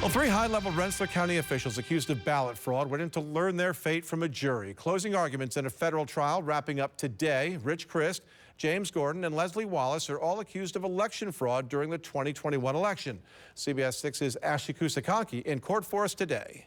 Well, three high-level Rensselaer County officials accused of ballot fraud went in to learn their fate from a jury. Closing arguments in a federal trial wrapping up today. Rich Christ, James Gordon, and Leslie Wallace are all accused of election fraud during the 2021 election. CBS 6's Ashley Kusakonki in court for us today.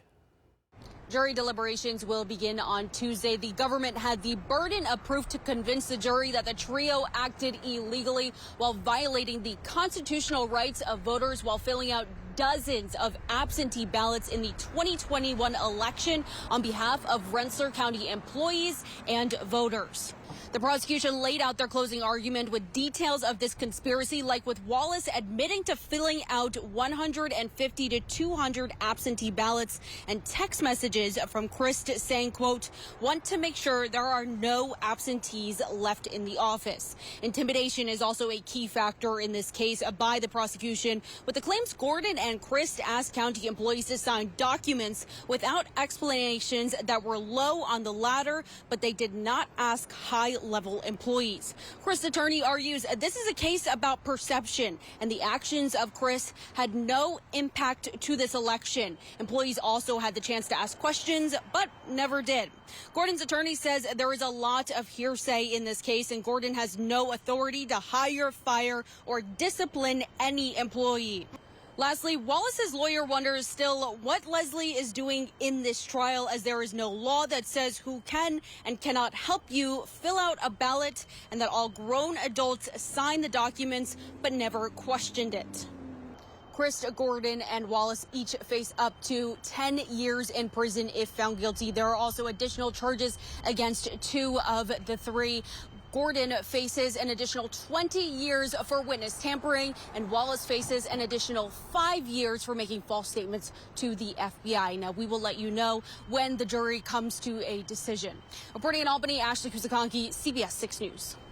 Jury deliberations will begin on Tuesday. The government had the burden of proof to convince the jury that the trio acted illegally while violating the constitutional rights of voters while filling out dozens of absentee ballots in the 2021 election on behalf of Rensselaer County employees and voters. The prosecution laid out their closing argument with details of this conspiracy, like with Wallace admitting to filling out 150 to 200 absentee ballots and text messages from Christ saying, quote, want to make sure there are no absentees left in the office. Intimidation is also a key factor in this case by the prosecution, with the claims Gordon and Christ asked county employees to sign documents without explanations that were low on the ladder, but they did not ask high-level employees. Christ's attorney argues this is a case about perception, and the actions of Chris had no impact to this election. Employees also had the chance to ask questions, but never did. Gordon's attorney says there is a lot of hearsay in this case, and Gordon has no authority to hire, fire, or discipline any employee. Lastly, Wallace's lawyer wonders still what Leslie is doing in this trial, as there is no law that says who can and cannot help you fill out a ballot, and that all grown adults sign the documents but never questioned it. Chris, Gordon, and Wallace each face up to 10 years in prison if found guilty. There are also additional charges against two of the three. Gordon faces an additional 20 years for witness tampering, and Wallace faces an additional 5 years for making false statements to the FBI. Now, we will let you know when the jury comes to a decision. Reporting in Albany, Ashley Kusakonki, CBS 6 News.